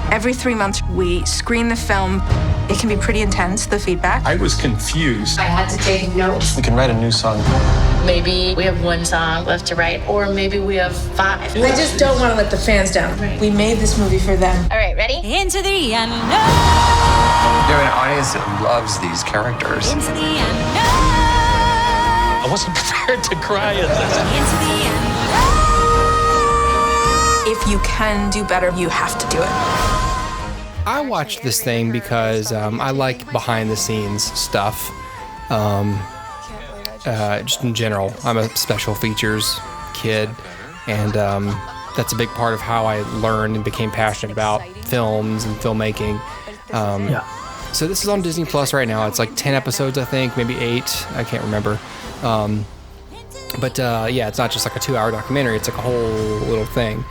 Every 3 months, we screen the film. It can be pretty intense, the feedback. I was confused. I had to take notes. We can write a new song. Maybe we have 1 song left to write, or maybe we have 5. I just don't want to let the fans down. Right. We made this movie for them. All right, ready? Into the unknown. You're an audience that loves these characters. Into the unknown. I wasn't prepared to cry at this. Into the unknown. If you can do better, you have to do it. I watched this thing because I like behind the scenes stuff. Just in general, I'm a special features kid, and that's a big part of how I learned and became passionate about films and filmmaking. So this is on Disney Plus right now. It's like 10 episodes, I think, maybe 8. I can't remember. But it's not just like a 2-hour documentary. It's like a whole little thing.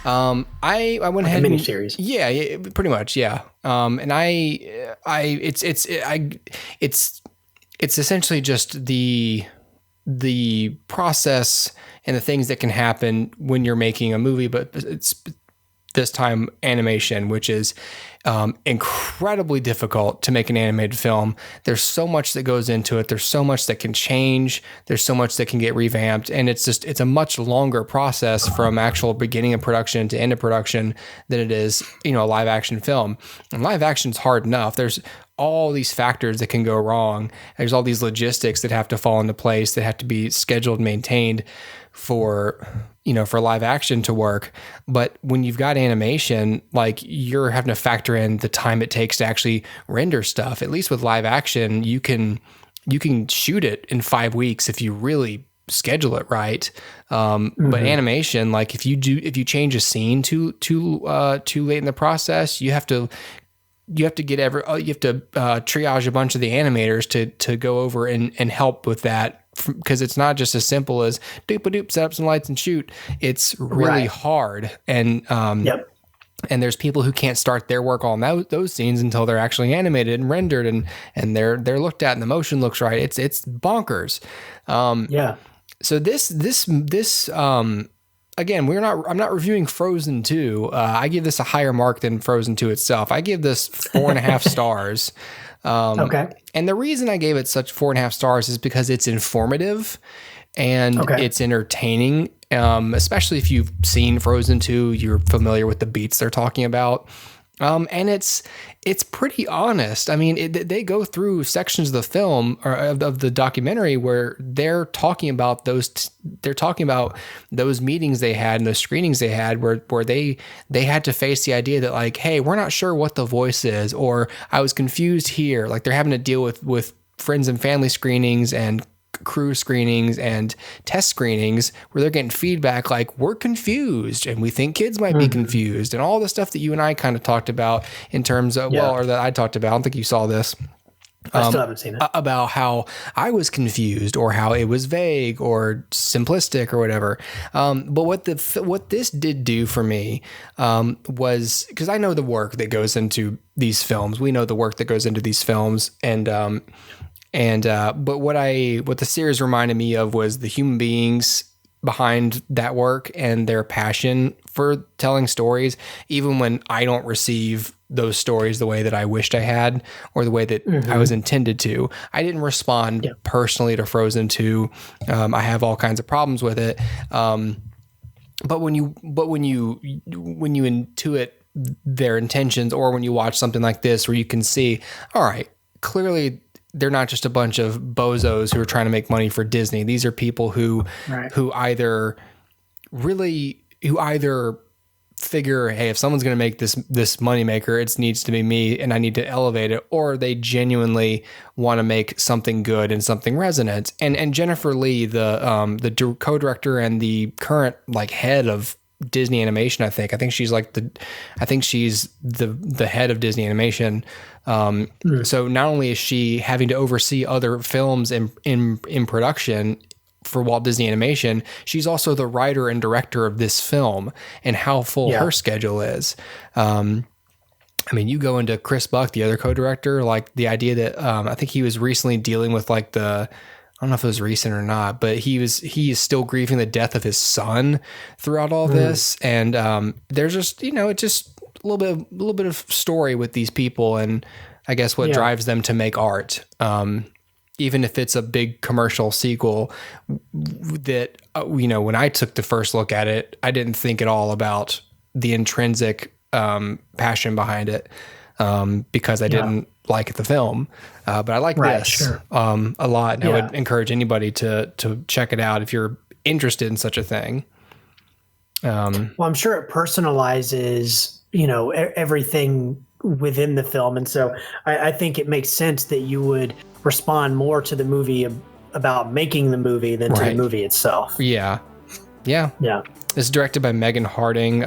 I went ahead a miniseries. Yeah, pretty much. Yeah. And it's essentially just the process and the things that can happen when you're making a movie, but it's this time animation, which is incredibly difficult to make an animated film. There's so much that goes into it. There's so much that can change. There's so much that can get revamped. And it's a much longer process from actual beginning of production to end of production than it is, a live action film. And live action's hard enough. There's all these factors that can go wrong. There's all these logistics that have to fall into place, that have to be scheduled and maintained for live action to work. But when you've got animation, like, you're having to factor in the time it takes to actually render stuff. At least with live action, you can shoot it in 5 weeks if you really schedule it right. But animation, like, if you change a scene too late in the process, you have to triage a bunch of the animators to go over and help with that, because it's not just as simple as doop-a-doop, set up some lights and shoot. It's really hard. And and there's people who can't start their work on those scenes until they're actually animated and rendered and they're looked at and the motion looks right. It's bonkers. So this again, I'm not reviewing Frozen 2. I give this a higher mark than Frozen 2 itself. I give this 4.5 stars. Okay. And the reason I gave it such 4.5 stars is because it's informative and it's entertaining. Especially if you've seen Frozen 2, you're familiar with the beats they're talking about. And it's pretty honest. I mean, they go through sections of the film or of the documentary where they're talking about those meetings they had and those screenings they had where they had to face the idea that, like, hey, we're not sure what the voice is, or I was confused here. Like, they're having to deal with friends and family screenings and crew screenings and test screenings where they're getting feedback like, we're confused and we think kids might be confused, and all the stuff that you and I kind of talked about in terms of, or that I talked about. I don't think you saw this. I still haven't seen it. About how I was confused or how it was vague or simplistic or whatever. But what this did do for me was, because I know the work that goes into these films. We know the work that goes into these films, but what the series reminded me of was the human beings behind that work and their passion for telling stories, even when I don't receive those stories the way that I wished I had, or the way that I was intended to. I didn't respond personally to Frozen 2. I have all kinds of problems with it. But when you intuit their intentions, or when you watch something like this where you can see, all right, clearly they're not just a bunch of bozos who are trying to make money for Disney. These are people who either figure, hey, if someone's going to make this moneymaker, it needs to be me and I need to elevate it, or they genuinely want to make something good and something resonant. And Jennifer Lee, the co-director and the current head of Disney Animation, I think she's the head of Disney Animation. So not only is she having to oversee other films in production for Walt Disney Animation, she's also the writer and director of this film, and how full her schedule is. I mean, you go into Chris Buck, the other co-director, like the idea that I think he was recently dealing with I don't know if it was recent or not, but he is still grieving the death of his son throughout all this. And there's just, it's just little bit of story with these people, and I guess what drives them to make art. Even if it's a big commercial sequel, that when I took the first look at it, I didn't think at all about the intrinsic passion behind it, because I didn't like the film, but I like this a lot, and I would encourage anybody to check it out if you're interested in such a thing. Well, I'm sure it personalizes, everything within the film, and so I think it makes sense that you would respond more to the movie about making the movie than to the movie itself. Yeah. It's directed by Megan Harding.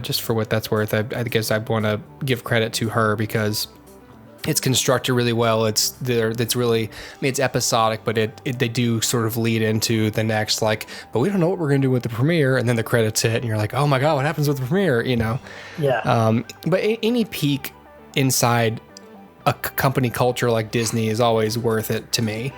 Just for what that's worth, I guess I want to give credit to her because it's constructed really well. It's really, it's episodic, but they do sort of lead into the next, but we don't know what we're going to do with the premiere, and then the credits hit, and you're like, oh my God, what happens with the premiere, Yeah. But any peek inside a company culture like Disney is always worth it to me.